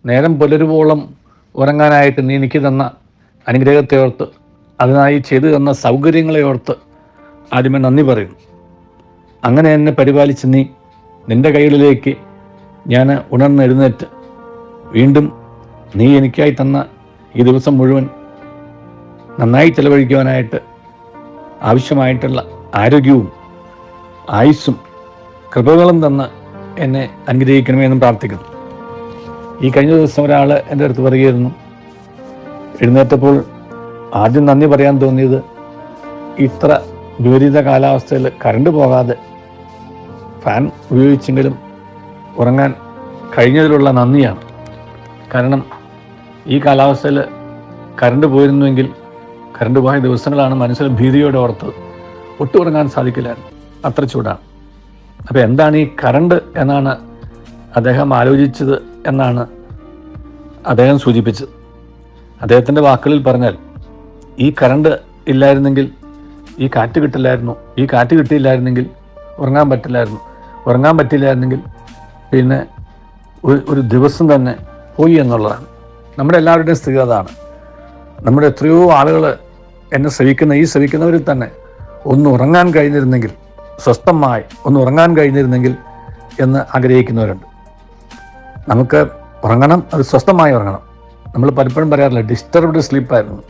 നേരം പുലരുവോളം ഉറങ്ങാനായിട്ട് നീ എനിക്ക് തന്ന അനുഗ്രഹത്തെ ഓർത്ത്, അതിനായി ചെയ്തു തന്ന സൗകര്യങ്ങളെ ഓർത്ത് ആദ്യമേ നന്ദി പറയുന്നു. അങ്ങനെ എന്നെ പരിപാലിച്ച് നിൻ്റെ കൈകളിലേക്ക് ഞാൻ ഉണർന്നെഴുന്നേറ്റ് വീണ്ടും നീ എനിക്കായി തന്ന ഈ ദിവസം മുഴുവൻ നന്നായി ചെലവഴിക്കുവാനായിട്ട് ആവശ്യമായിട്ടുള്ള ആരോഗ്യവും ആയുസ്സും കൃപകളും തന്ന് എന്നെ അനുഗ്രഹിക്കണമെന്നും പ്രാർത്ഥിക്കുന്നു. ഈ കഴിഞ്ഞ ദിവസം ഒരാൾ എൻ്റെ അടുത്ത് പറയുകയായിരുന്നു, എഴുന്നേറ്റപ്പോൾ ആദ്യം നന്ദി പറയാൻ തോന്നിയത് ഇത്ര വിപരീത കാലാവസ്ഥയിൽ കറണ്ട് പോകാതെ ഫാൻ ഉപയോഗിച്ചെങ്കിലും ഉറങ്ങാൻ കഴിഞ്ഞതിലുള്ള നന്ദിയാണ്. കാരണം ഈ കാലാവസ്ഥയിൽ കറണ്ട് പോയിരുന്നുവെങ്കിൽ, കറണ്ട് പോയ ദിവസങ്ങളാണ് മനസ്സിൽ ഭീതിയോടെ ഓർത്തത്. ഒട്ടും ഉറങ്ങാൻ സാധിക്കില്ലായിരുന്നു, അത്ര ചൂടാണ്. അപ്പോൾ എന്താണ് ഈ കറണ്ട് എന്നാണ് അദ്ദേഹം ആലോചിച്ചത് എന്നാണ് അദ്ദേഹം സൂചിപ്പിച്ചത്. അദ്ദേഹത്തിൻ്റെ വാക്കുകളിൽ പറഞ്ഞാൽ, ഈ കറണ്ട് ഇല്ലായിരുന്നെങ്കിൽ ഈ കാറ്റ് കിട്ടില്ലായിരുന്നു, ഈ കാറ്റ് കിട്ടിയില്ലായിരുന്നെങ്കിൽ ഉറങ്ങാൻ പറ്റില്ലായിരുന്നു, ഉറങ്ങാൻ പറ്റില്ലായിരുന്നെങ്കിൽ പിന്നെ ഒരു ദിവസം തന്നെ പോയി എന്നുള്ളതാണ്. നമ്മുടെ എല്ലാവരുടെയും സ്ഥിതി അതാണ്. നമ്മുടെ എത്രയോ ആളുകൾ എന്നെ ശ്രവിക്കുന്നവരിൽ തന്നെ ഒന്ന് ഉറങ്ങാൻ കഴിഞ്ഞിരുന്നെങ്കിൽ, സ്വസ്ഥമായി ഒന്ന് ഉറങ്ങാൻ കഴിഞ്ഞിരുന്നെങ്കിൽ എന്ന് ആഗ്രഹിക്കുന്നവരുണ്ട്. നമുക്ക് ഉറങ്ങണം, അത് സ്വസ്ഥമായി ഉറങ്ങണം. നമ്മൾ പലപ്പോഴും പറയാറില്ല, ഡിസ്റ്റർബ്ഡ് സ്ലീപ്പായിരുന്നു.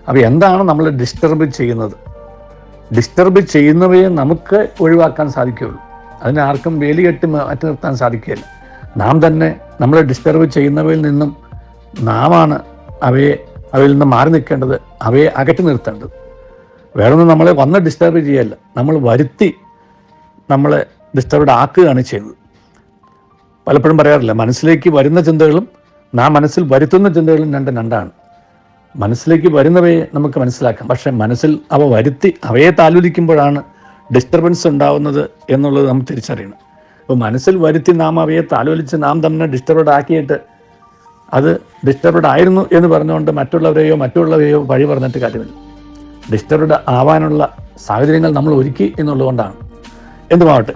അപ്പോൾ എന്താണ് നമ്മൾ ഡിസ്റ്റർബ് ചെയ്യുന്നത്? ഡിസ്റ്റർബ് ചെയ്യുന്നവയെ നമുക്ക് ഒഴിവാക്കാൻ സാധിക്കുകയുള്ളൂ. അതിന് ആർക്കും വേലി കെട്ടി മാറ്റി നിർത്താൻ സാധിക്കുകയില്ല. നാം തന്നെ നമ്മളെ ഡിസ്റ്റർബ് ചെയ്യുന്നവയിൽ നിന്നും നാമാണ് അവയിൽ നിന്ന് മാറി നിൽക്കേണ്ടത്, അവയെ അകറ്റി നിർത്തേണ്ടത്. വേറൊന്നും നമ്മളെ വന്ന് ഡിസ്റ്റർബ് ചെയ്യല്ല, നമ്മൾ വരുത്തി നമ്മളെ ഡിസ്റ്റർബ്ഡ് ആക്കുകയാണ് ചെയ്യുന്നത്. പലപ്പോഴും പറയാറില്ല, മനസ്സിലേക്ക് വരുന്ന ചിന്തകളും നാം മനസ്സിൽ വരുത്തുന്ന ചിന്തകളും രണ്ടാണ്. മനസ്സിലേക്ക് വരുന്നവയെ നമുക്ക് മനസ്സിലാക്കാം, പക്ഷേ മനസ്സിൽ അവ വരുത്തി അവയെ താലോലിക്കുമ്പോഴാണ് ഡിസ്റ്റർബൻസ് ഉണ്ടാവുന്നത് എന്നുള്ളത് നാം തിരിച്ചറിയണം. അപ്പോൾ മനസ്സിൽ വരുത്തി നാം അവയെ താലോലിച്ച് നാം തന്നെ ഡിസ്റ്റർബ്ഡ് ആക്കിയിട്ട് അത് ഡിസ്റ്റർബ്ഡ് ആയിരുന്നു എന്ന് പറഞ്ഞുകൊണ്ട് മറ്റുള്ളവരെയോ വഴി പറഞ്ഞിട്ട് കാര്യമില്ല. ഡിസ്റ്റർബ്ഡ് ആവാനുള്ള സാഹചര്യങ്ങൾ നമ്മൾ ഒരുക്കി എന്നുള്ളതുകൊണ്ടാണ്. എന്തുമാവട്ടെ,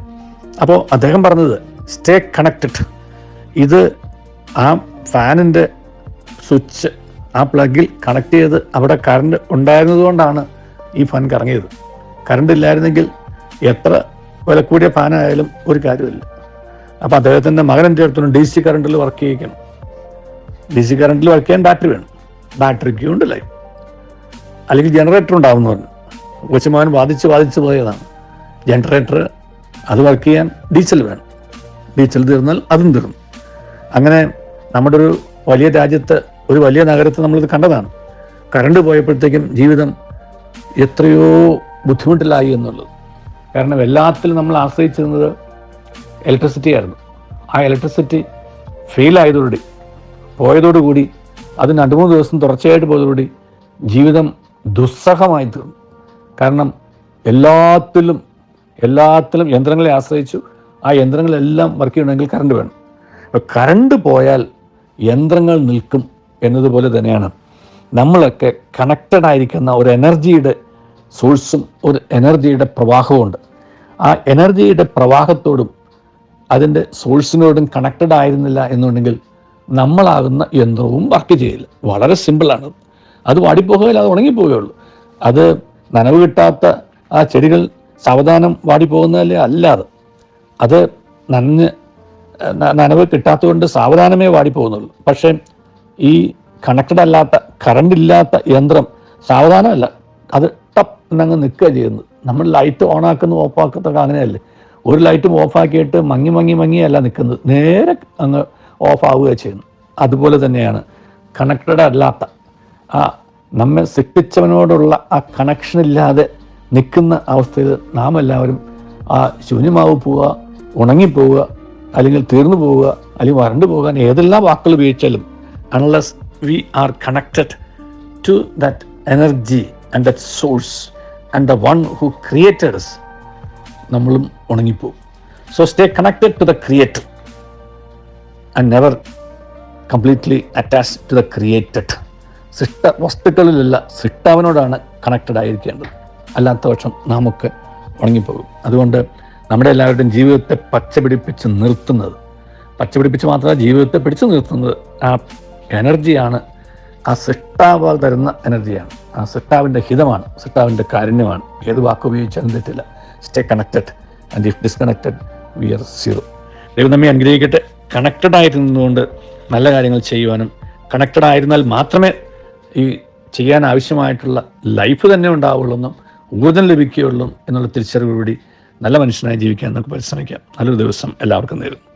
അപ്പോൾ അദ്ദേഹം പറഞ്ഞത് സ്റ്റേ കണക്റ്റഡ്. ഇത് ആ ഫാനിൻ്റെ സ്വിച്ച് ആ പ്ലഗിൽ കണക്ട് ചെയ്ത് അവിടെ കറണ്ട് ഉണ്ടായിരുന്നതുകൊണ്ടാണ് ഈ ഫാൻ കറങ്ങിയത്. കറണ്ട് ഇല്ലായിരുന്നെങ്കിൽ എത്ര വില കൂടിയ ഫാനായാലും ഒരു കാര്യമില്ല. അപ്പോൾ അദ്ദേഹത്തിൻ്റെ മകൻ ചേർത്തു DC കറണ്ടിൽ വർക്ക് ചെയ്യിക്കണം. DC കറണ്ടിൽ വർക്ക് ചെയ്യാൻ ബാറ്ററി വേണം, ബാറ്ററിക്ക് ഉണ്ട് ലൈഫ്, അല്ലെങ്കിൽ ജനറേറ്റർ ഉണ്ടാവുമെന്ന് പറഞ്ഞു. കൊച്ചുമകൻ വാദിച്ച് പോയതാണ്. ജനറേറ്റർ അത് വർക്ക് ചെയ്യാൻ ഡീസൽ വേണം, ഡീസൽ തീർന്നാൽ അതും തീർന്നു. അങ്ങനെ നമ്മുടെ ഒരു വലിയ രാജ്യത്ത്, ഒരു വലിയ നഗരത്ത് നമ്മളിത് കണ്ടതാണ്. കറണ്ട് പോയപ്പോഴത്തേക്കും ജീവിതം എത്രയോ ബുദ്ധിമുട്ടിലായി എന്നുള്ളത്. കാരണം എല്ലാത്തിലും നമ്മൾ ആശ്രയിച്ചിരുന്നത് ഇലക്ട്രിസിറ്റി ആയിരുന്നു. ആ ഇലക്ട്രിസിറ്റി പോയതോടുകൂടി അത് 2-3 ദിവസം തുടർച്ചയായിട്ട് പോയതോടുകൂടി ജീവിതം ദുസ്സഹമായി തീർന്നു. കാരണം എല്ലാത്തിലും യന്ത്രങ്ങളെ ആശ്രയിച്ചു. ആ യന്ത്രങ്ങളെല്ലാം വർക്ക് ചെയ്യണമെങ്കിൽ കറണ്ട് വേണം. അപ്പോൾ കറണ്ട് പോയാൽ യന്ത്രങ്ങൾ നിൽക്കും എന്നതുപോലെ തന്നെയാണ് നമ്മളൊക്കെ കണക്റ്റഡ് ആയിരിക്കുന്ന ഒരു എനർജിയുടെ സോഴ്സും ഒരു എനർജിയുടെ പ്രവാഹമുണ്ട്. ആ എനർജിയുടെ പ്രവാഹത്തോടും അതിൻ്റെ സോഴ്സിനോടും കണക്റ്റഡ് ആയിരുന്നില്ല എന്നുണ്ടെങ്കിൽ നമ്മളാകുന്ന യന്ത്രവും വർക്ക് ചെയ്യില്ല. വളരെ സിമ്പിളാണ്. അത് വാടിപ്പോകുകയില്ല, അത് ഉണങ്ങിപ്പോവുകയുള്ളൂ. അത് നനവ് കിട്ടാത്ത ആ ചെടികൾ സാവധാനം വാടിപ്പോകുന്നതല്ലേ അല്ലാതെ, അത് നനവ് കിട്ടാത്തതുകൊണ്ട് സാവധാനമേ വാടിപ്പോകുന്നുള്ളൂ. പക്ഷേ ഈ കണക്റ്റഡ് അല്ലാത്ത, കറണ്ട് ഇല്ലാത്ത യന്ത്രം സാവധാനമല്ല, അത് ടപ്പ് എന്നങ്ങ് നിൽക്കുക ചെയ്യുന്നത്. നമ്മൾ ലൈറ്റ് ഓണാക്കുന്നു ഓഫാക്കുന്നതൊക്കെ അങ്ങനെയല്ലേ. ഒരു ലൈറ്റും ഓഫാക്കിയിട്ട് മങ്ങിയല്ല നിൽക്കുന്നത്, നേരെ അങ്ങ് ഓഫ് ആവുക ചെയ്യുന്നു. അതുപോലെ തന്നെയാണ് കണക്റ്റഡ് അല്ലാത്ത, ആ നമ്മെ സൃഷ്ടിച്ചവനോടുള്ള ആ കണക്ഷൻ ഇല്ലാതെ നിൽക്കുന്ന അവസ്ഥയിൽ നാം എല്ലാവരും ആ ശൂന്യമാവ് പോവുക, ഉണങ്ങിപ്പോവുക, അല്ലെങ്കിൽ തീർന്നു പോവുക, അല്ലെങ്കിൽ വരണ്ടു പോകാൻ ഏതെല്ലാം വാക്കുകൾ ഉപയോഗിച്ചാലും unless we are connected to that energy and that source and the one who created us, നമ്മളും ഉണങ്ങിപ്പോവും. So stay connected to the creator and never completely attached to the created. വസ്തുക്കളിലല്ല, സൃഷ്ടാവിനോടാണ് കണക്റ്റഡ് ആയിരിക്കേണ്ടത്. അല്ലാത്ത പക്ഷം നാമൊക്കെ ഉണങ്ങിപ്പോകും. അതുകൊണ്ട് നമ്മുടെ എല്ലാവരുടെയും ജീവിതത്തെ പച്ചപിടിപ്പിച്ച് നിർത്തുന്നത്, പച്ചപിടിപ്പിച്ച് മാത്രമല്ല ജീവിതത്തെ പിടിച്ചു നിർത്തുന്നത് ആ എനർജിയാണ്, ആ സൃഷ്ടാവ് തരുന്ന എനർജിയാണ്, ആ സൃഷ്ടാവിൻ്റെ ഹിതമാണ്, സൃഷ്ടാവിൻ്റെ കാരുണ്യമാണ്. ഏത് വാക്ക് ഉപയോഗിച്ചാലും തെറ്റില്ല. Stay connected and if disconnected we are zero. ദൈവം നമ്മെ അനുഗ്രഹിക്കട്ടെ. കണക്റ്റഡ് ആയിട്ട് നിന്നുകൊണ്ട് നല്ല കാര്യങ്ങൾ ചെയ്യുവാനും, കണക്റ്റഡ് ആയിരുന്നാൽ മാത്രമേ ഈ ചെയ്യാൻ ആവശ്യമായിട്ടുള്ള ലൈഫ് തന്നെ ഉണ്ടാവുള്ളൂ എന്നും ഊർജ്ജം ലഭിക്കുകയുള്ളൂ എന്നുള്ള തിരിച്ചറിവോടുകൂടി നല്ല മനുഷ്യനായി ജീവിക്കാൻ നമുക്ക് പരിശ്രമിക്കാം. നല്ലൊരു ദിവസം എല്ലാവർക്കും നേരുന്നു.